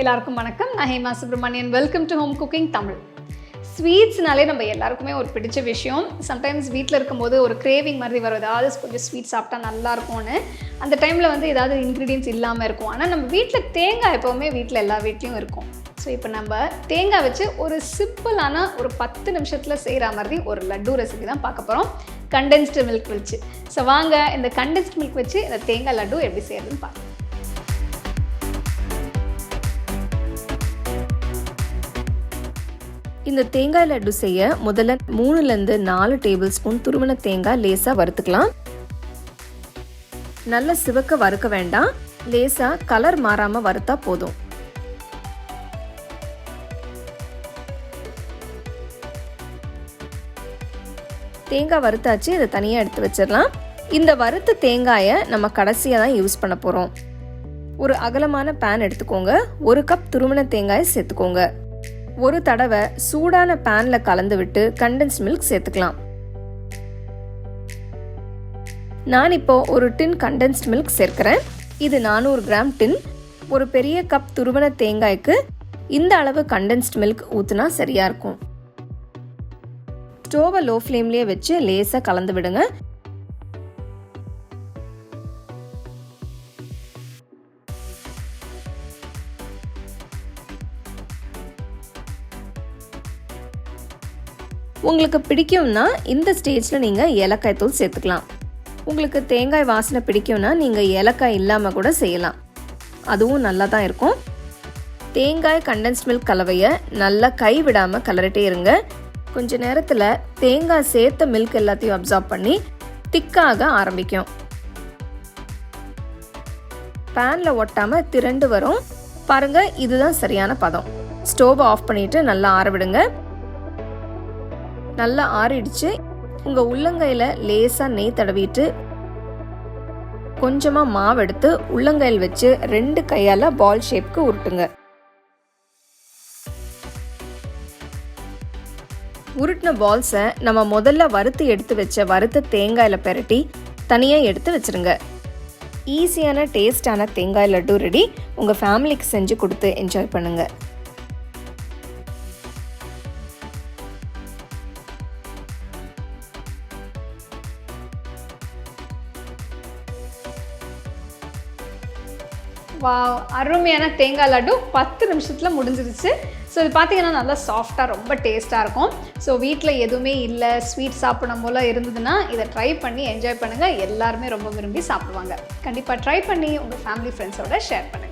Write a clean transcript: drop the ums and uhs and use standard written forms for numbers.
எல்லாருக்கும் வணக்கம். நான் Hema Subramanian. Welcome to home cooking Tamil. ஸ்வீட்ஸ்னாலே நம்ம எல்லாருக்குமே ஒரு பிடிச்ச விஷயம். சம்டைம்ஸ் வீட்டில் இருக்கும்போது ஒரு கிரேவிங் மாதிரி வரும், ஏதாவது கொஞ்சம் ஸ்வீட் சாப்பிட்டா நல்லாயிருக்கும்னு. அந்த டைமில் வந்து ஏதாவது இன்க்ரீடியன்ஸ் இல்லாமல் இருக்கும். ஆனால் நம்ம வீட்டில் தேங்காய் எப்போவுமே வீட்டில் எல்லா வீட்லேயும் இருக்கும். ஸோ இப்போ நம்ம தேங்காய் வச்சு ஒரு சிம்பிளான ஒரு 10 நிமிஷத்தில் செய்கிற மாதிரி ஒரு லட்டு ரெசிபி தான் பார்க்க போகிறோம், கண்டென்ஸ்டு மில்க் வச்சு. ஸோ வாங்க இந்த கண்டென்ஸ்டு மில்க் வச்சு இந்த தேங்காய் லட்டு எப்படி செய்யறதுன்னு பார்க்கலாம். இந்த தேங்காய் லட்டு செய்ய முதல்ல 3லேருந்து 4 டேபிள் ஸ்பூன் துருவன தேங்காய் லேசாக வறுத்துக்கலாம். நல்ல சிவக்க வறுக்க வேண்டாம், லேசாக கலர் மாறாமல் வறுத்தா போதும். தேங்காய் வறுத்தாச்சு, இதை தனியாக எடுத்து வச்சிடலாம். இந்த வறுத்த தேங்காயை நம்ம கடைசியாக தான் யூஸ் பண்ண போகிறோம். ஒரு அகலமான பேன் எடுத்துக்கோங்க. 1 கப் துருவன தேங்காயை சேர்த்துக்கோங்க. ஒரு தடவை சூடான பேன்ல கலந்து விட்டு கண்டென்ஸ் மில்க் சேர்த்துக்கலாம். நான் இப்போ ஒரு டின் கண்டென்ஸ்ட் மில்க் சேர்க்கிறேன். இது 400 கிராம் டின். ஒரு பெரிய கப் துருவன தேங்காய்க்கு இந்த அளவு கண்டென்ஸ்ட் மில்க் ஊத்துனா சரியா இருக்கும். ஸ்டோவை லோ ஃப்ளேம்லயே வச்சு லேசா கலந்து விடுங்க. உங்களுக்கு பிடிக்கும்னா இந்த ஸ்டேஜில் நீங்கள் ஏலக்காய் தூள் சேர்த்துக்கலாம். உங்களுக்கு தேங்காய் வாசனை பிடிக்கும்னா நீங்கள் ஏலக்காய் இல்லாமல் கூட செய்யலாம், அதுவும் நல்லா தான் இருக்கும். தேங்காய் கண்டென்ஸ்ட் மில்க் கலவையை நல்லா கை விடாமல் கலரிட்டே இருங்க. கொஞ்ச நேரத்தில் தேங்காய் சேர்த்த மில்க் எல்லாத்தையும் அப்சார்ப் பண்ணி திக்காக ஆரம்பிக்கும். பேனில் ஒட்டாமல் திரண்டு வரும் பாருங்க, இதுதான் சரியான பதம். ஸ்டோவை ஆஃப் பண்ணிட்டு நல்லா ஆற விடுங்க. நல்லா ஆறிடுச்சு. உங்கள் உள்ளங்கையில் லேசாக நெய் தடவிட்டு கொஞ்சமாக மாவு எடுத்து உள்ளங்கையில் வச்சு 2 கையால் பால் ஷேப்க்கு உருட்டுங்க. உருட்டின பால்ஸை நம்ம முதல்ல வறுத்து எடுத்து வச்ச வறுத்த தேங்காயில் பெரட்டி தனியாக எடுத்து வச்சுருங்க. ஈஸியான டேஸ்டான தேங்காய் லட்டு ரெடி. உங்கள் ஃபேமிலிக்கு செஞ்சு கொடுத்து என்ஜாய் பண்ணுங்கள். வாவ், அருமையான தேங்காய் லட்டு 10 நிமிஷத்தில் முடிஞ்சிருச்சு. ஸோ இது பார்த்தீங்கன்னா நல்லா சாஃப்டாக ரொம்ப டேஸ்ட்டாக இருக்கும். ஸோ வீட்டில் எதுவுமே இல்லை, ஸ்வீட் சாப்பிடணும் போல் இருந்ததுன்னா இதை ட்ரை பண்ணி என்ஜாய் பண்ணுங்கள். எல்லாருமே ரொம்ப விரும்பி சாப்பிடுவாங்க. கண்டிப்பாக ட்ரை பண்ணி உங்கள் ஃபேமிலி ஃப்ரெண்ட்ஸோட ஷேர் பண்ணுங்கள்.